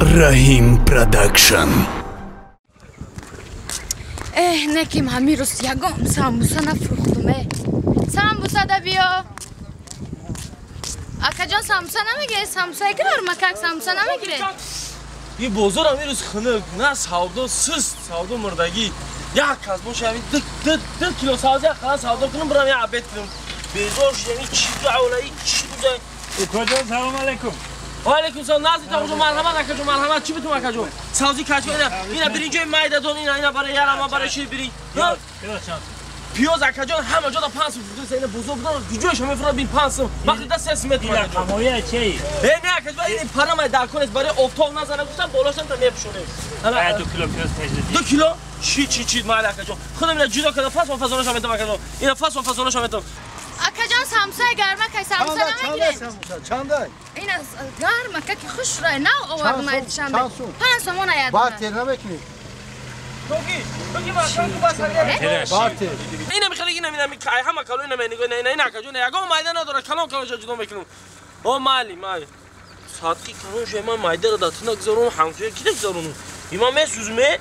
Rahim Production. نکیم همی روز یگام ساموسا نفروختم. ساموسا دا بیا. اکا جان ساموسا نمیگیره؟ ساموسا اگر مکک ساموسا نمیگیره؟ این بازار همی روز خنک نه سودا سست سودا مردگی یک کس باشه همی ده کیلو سازی خلاص سودا کنم برام یه عبید کنم بیزار شد یعنی چی دعوله چی بوده اکا جان سلام علیکم. و علیکم سلام نازی تا کجا مرحمت اکا جان مرحمت چی بتونم اکا جان سازی کچو اینا برینجای مایده دون اینا برای یارم برای چی برین پیاز اکا جان همه جا دا 5 فروخته اینا بزرگ دارن دیجوش همه فراد بین 5 وقتی دا 3 متر اینا کمویه چی؟ نه اکا جان این پرام در کنه برای افتاب نزنه گفتم بالاشم تا میپشونه انا 2 کیلو پیاز تجدید 2 کیلو چی مال اکا جان خودم اینا جدا کردم فاس و فازونش هم میدم اکا جان اینا فاس و فازونش هم میدم اکا جان ساموسا گرمه که ساموسا نمیگیره؟ چنده؟ این گرمه که خوش رای نه آوردم اید شنبه 5 سومون اید باتر نمیکنی؟ توکی باز باتر اینا میخواد اینا همه کالو اینا میگه نه اینا اکا جان یگام مایده نداره کلام جدا میکنم او مالی ساعتی کلون شما مایده رو داتنا گذارون همچه کی گذارون اینا میسوزمه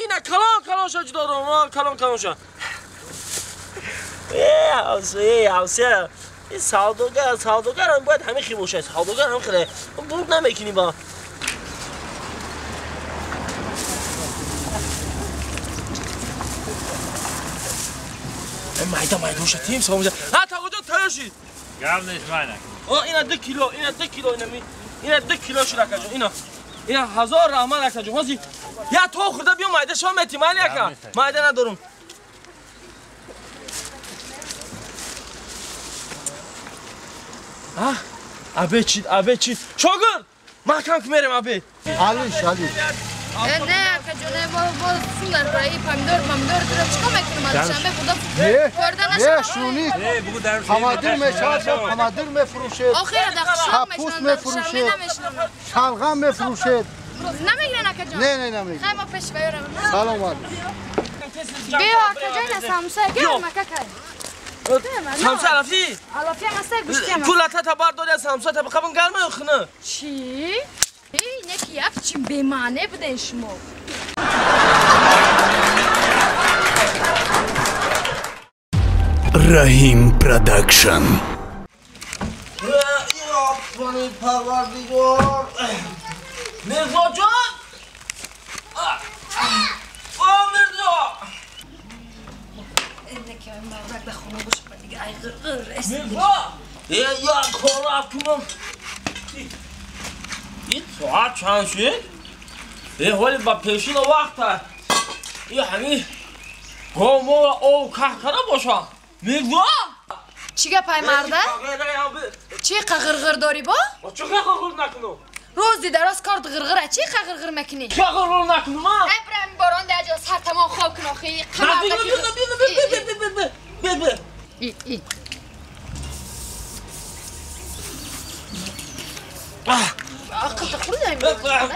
اینا کلان شد جدا کلان شد حوصله این سوداگر هم باید همه خی باشه سوداگر هم خیلی بود نمیکنی با این مایده شد تیم ساموزه ها تا کجا تایشید گرم نیست ماینک اینا 2 کیلو اینا 2 کیلو شد اکا جون اینا 1000 رحمت اکا جون هازی یا تو خورده بیا مایده شما احتمالی اکا مایده ندارم ابه چی شاگرد مکان که میرم ابه علیش نه اکا جونه با سولر برای پامیدور تو چیکار میکنم از شنبه خدا نه شونی بگو در خمادر میشد خمادر میفروشد آخر دخشان پوست میفروشد شلغم میفروشد نمیگیرن اکا جان نه نمیگیرن خیلی ما پیش بیارم سلام علیکم بیا اکا جان ساموسا گرم اکا کای ساموسا علافی علافی هم هسته گوشتی هم کلتا تا برداری از ساموسا تا بخوابم گرمه یا خونه چی؟ اینه که یک چی بیمانه بودن شما Rahim Production. یا پانی پروردگار مرزا جان مرزا اینه که مردک بخونه باشه دیگه ای غرغر مرزا یا کار کنم این ساعت چند شد؟ حالی با پیشین وقت هست این همین گامو او کهکره باشه مرزا چی گپای مرده؟ چی قغرغر داری با؟ چه قغرغر نکنم روزی دراز کارت غرغره چی قغرغر میکنی؟ چه قغرغر نکنم ابراهیم باران در جا سر تمام خواب کن آخی بیا ای آقا تخوری داریم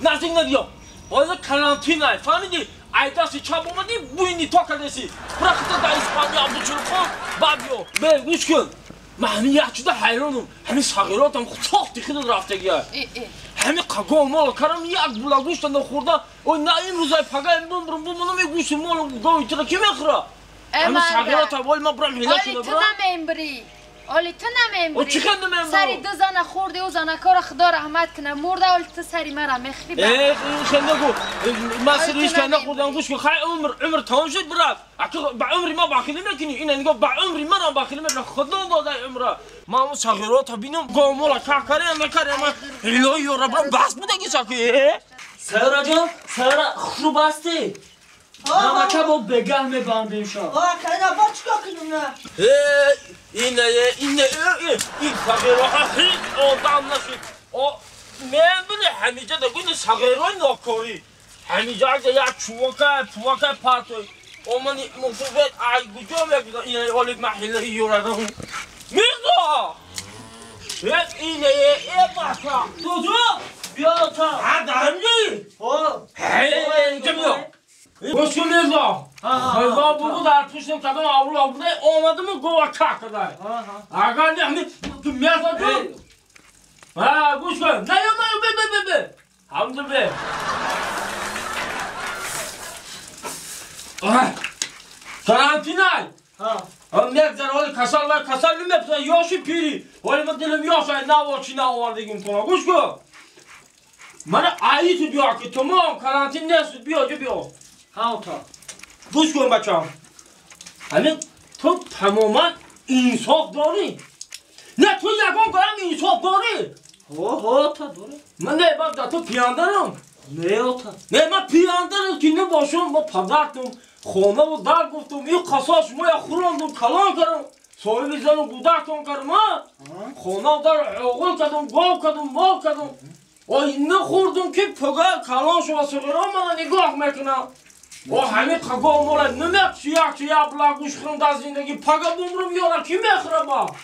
نزدیک ندیا باید کلانتین های فهمیدی ایداسی چاب اومدی بوینی تا کردسی برخطه در اسپانیا عبدو چلو کن بابیو گوش کن من همین یک چیده حیرانم همین صغیراتم ساختی خیلی رفتگی های همین قگاه مال کرم یک بولا گوشت اندم خورده و نه این روزای پگاه این بومونم یک گوشت مال گاوی چرا کی میخوره همین صغیرات ها ولی ما برم هیله شده برم تو نمیبری اولی تو نمیبری و چی کنده میبرم؟ سری 2 زن خورده و زنکار خدا رحمت کنه مرده اولی تو سری مرا میخری برم این خنده گو من سریش کنده خوردم گوش کن خیلی عمر تمام شد برد با عمری ما باخیلی میکنی این نگاه با عمری من هم باخیلی میکنی خدا داده عمره ما اون صغیرات ها بینم گامولا که کریم نکریم الهی و رب بس بوده گیسا که سهرا جان سهرا خوب هستی؟ نمکه با بگه میبندیم شما کنه با چکا کنیم نه این صغیرها هیچ آدم نشد من بله همیجه دگوین صغیرهای ناکاری همیجه اگه یک چوکه پرتوی اومانی مصوبت ای گجا میگه این حالی محله یوردم میرزا اینه باشا دوزو بیا تا همجی اینجا بیا گوش کن میرزا خیزا بگو در پشتم کدام آورده آمدم و گوه که کده اگر نه میرزا جان ها گوش کن نه به همونجا به karantinay. Am ne güzel hadi kasarlar mı yaşı piri. Hadi ben dilim yaşı ne var ki ne var diyeyim sana. Kuşku. Bana ayı diyor ki tamam karantin ne diyor. Ha ota. Kuşku bacım. Hani tu tamamen insaf dori. Ne tu yakın kadar insaf dori. Ho ota doğru. Ben ne bak da tu piyandarım. Ne ota? Ne ben piyandarım ki ne başım bu padartım. خونه و در گفتم این قصاص ما یا خوراندم کلان کردم صاحب زنم گودکتون کردم خونه و در عقل کردم گاو کردم مال کردم و اینه خوردم که پگه کلان شو و سگران من نگاه میکنم و همین قگاه مولا نمیک چی بلک گوش خورم در زندگی پگه بمرم یارا کی میخوره با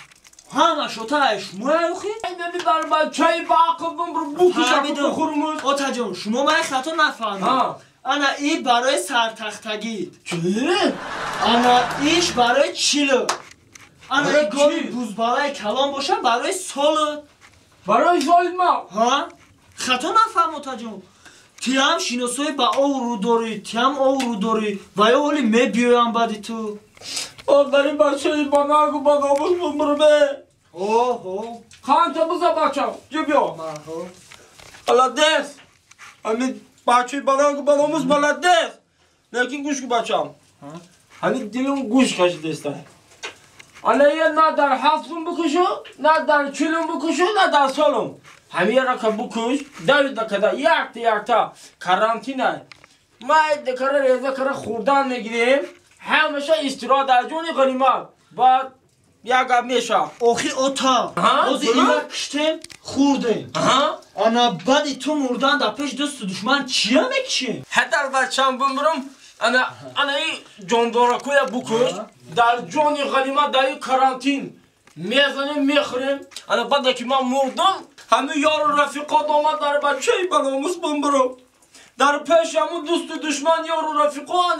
همه شوتایش مولا بخی؟ نمی برای چای با عقل بمرم بوکشم بخورم اوتا جون شما من خطا نفهمید انا ای برای سرتختگی چی؟ انا ایش برای چیلو انا ای گاوی بوزبالای کلام باشه برای سال برای سال ما ها؟ خطا نفهم اوتا جون تیم شیناسوی با او رو داری تیم او رو داری و یا حالی می بیایم بعدی تو داری بچه با نگو با ناموز بمرمه اوه خان تا بزا بچم جو بیا حالا دست همین بچه با ناموز بلد دست لیکن گوش که بچم همین دیلم گوش کشیده است حالا یه نه در هفتم بکشو نه در چلم بکشو نه در سالم همین را که بکش دوید دکده یک تا کرانتینه ما دکره ریزه کره خوردن میگیریم همیشه استرا در جونی غنیمت بعد یک میشه اوخی اوتا اوزی اینا کشتیم خوردیم انا بعدی تو مردن در پیش دوست دشمن چیه میکشیم؟ حتی بچم بمرم انا این جاندارکوی بکش در جونی غنیمت در این کرانتین میزنیم میخوریم انا بعد که من مردم همه یار و رفیقات آمد در بچه بناموس بمرم در پیش همون دوست و دشمن یار و رفیقات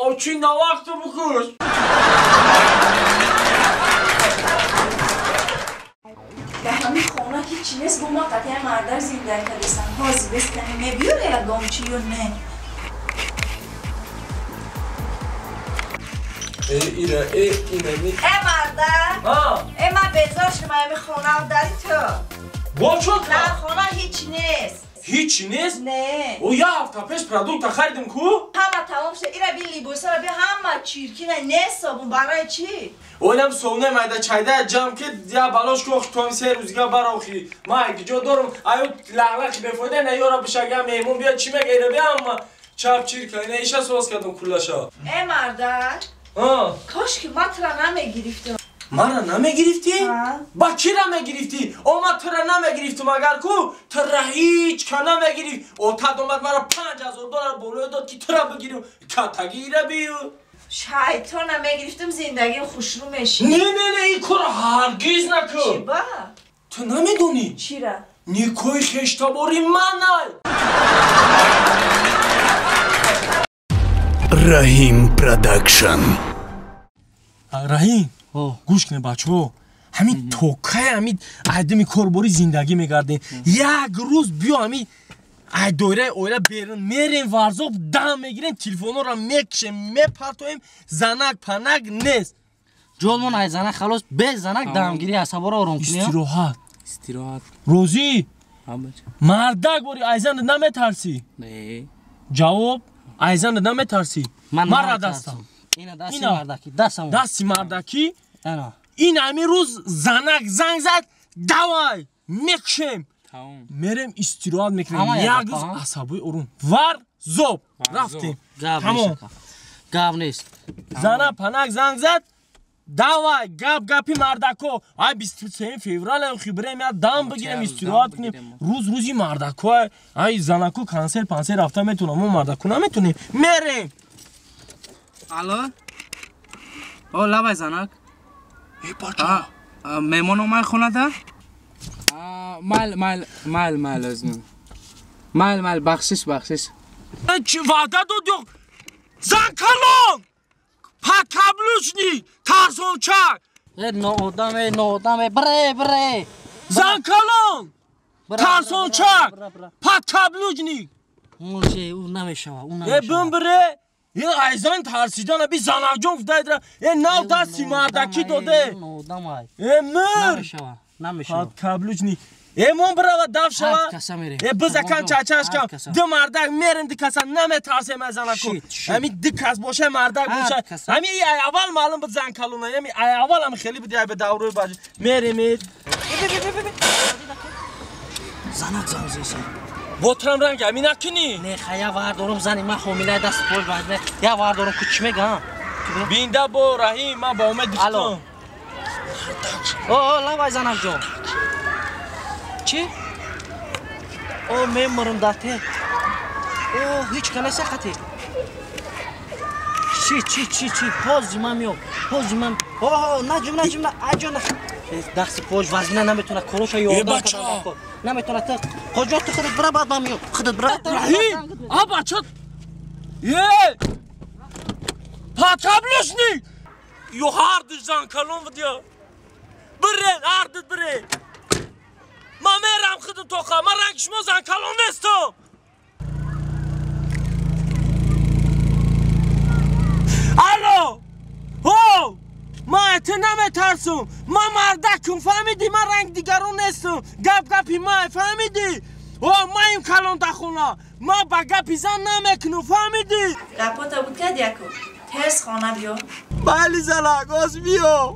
آچی نوقت بکش به همین خونه هیچی نیست با ما قطعه مردر زنده کردستن حاضی بستنی میبیاره یا گامچی یا نه اینه مردر من بیزار شما همین خونه داری تو با شد نه خونه هیچی نیست هیچی نیست؟ نه او یه هفته پیش پرودوکت خریدم کو؟ همه تمام شد ایره بی لیبوسا رو بی همه چیرکینه نیست صابون برای چی؟ اونم سونه مایده چایده جمع که یا بلاش که تو هم 3 روزگاه براوخی ما اگه جا دارم ایو لغلق بفوده نه یارا بشگه میمون بیاد چی مگه ایره بیام چپ چیر کنه ایشه سواز کردم کلاشا مردر کاش که ما ترا نمیگریفتم من را نمیگرفتی؟ با کی را میگرفتی؟ او ما تو را نمیگرفتم اگر کو تو را هیچ که نمیگرفت او تا دومد مرا $5,000 بولوی داد که تو را بگیرم کتگی را بیو شیطان نمیگرفتم زندگی خوش رو میشی نه این کار هرگز نکن چی با؟ تو نمیدونی؟ چی را؟ نیکوی خشتاباری من رحیم پروداکشن رحیم گوش کنه بچه ها همین توکه همین عدمی کارباری زندگی میگرده یک روز بیا همین دوره اویره بیرون میریم ورزاب دم میگیریم تلفون را میکشیم میپرتویم زنک پنک نیست جالمون ای زنک خلاص به زنک دمگیری عصبا را آرام کنی استراحت روزی مردک باری ایزن نمیترسی نه جواب ایزن نمیترسی من را دستم اینا دستی مردکی دستی مردکی اینا این همین روز زنک زنگ زد دوای میکشیم میریم استراحت میکنیم یک روز عصبی ارون زوب رفتیم تمام گاب نیست زنه پنک زنگ زد دوای گپی مردکو 23 فوریه خبره میاد دم بگیریم استراحت کنیم روزی مردکو ای زنکو کانسر پانسر رفته میتونم ما مردکو نمیتونیم میریم الو او لبای زنک ای بچه میمون اومد خونه ده مال لازم مال بخشش چی وعده داد زن کلان پاکابلوشنی ترسونچک نودامه بره زن کلان ترسون چه؟ پت کبلوجنی موشه اون نمیشوه اون یه نمیشوه بمبره یه ایزان ترسیدن بی زنک جون فدای در یه ناو دستی مردکی داده یه مر نمیشوه نمیشوه پت کبلوجنی یه من برای دف شوه هر کسا میریم یه بزکن چچش کن دو مردک میریم دی کسا نمی ترسیم از زنکو همین دی کس باشه مردک باشه همین ای اول معلوم بود زن کلونه همین ای اول هم خیلی بود به دوره باشه میریم زنک زنزیسه بطرم رنگ همین نکنی نه خیا واردارم زنی من حامله دست پول بعد یا واردارم کوچمه گم بینده با رحیم من با اومد الو دوستم اوه لوای زنک جون چی؟ اوه میمرم داته اوه هیچ کنه سخته چی پوزی من میام اوه نجم اجون دست پوش وزنه نمیتونه کروش یا بچه نمیتونه تو کجا تو خودت برا بعد من میام خودت برا رحیم بچه یه پاتابلوش نی یو هاردش زن کلون ودیا برین هاردت برین ما میرم خودم توخه من رنگ شما زن کلون نیستم الو هو ما ات نمیترسم ما مردکم فهمیدی من رنگ دیگرون نیستم گپی ما فهمیدی ما این کلون دخونه ما با گپی زن نمیکنم فهمیدی گپاتا بود که دیکو ترس خانه بیا بله زنک آز بیا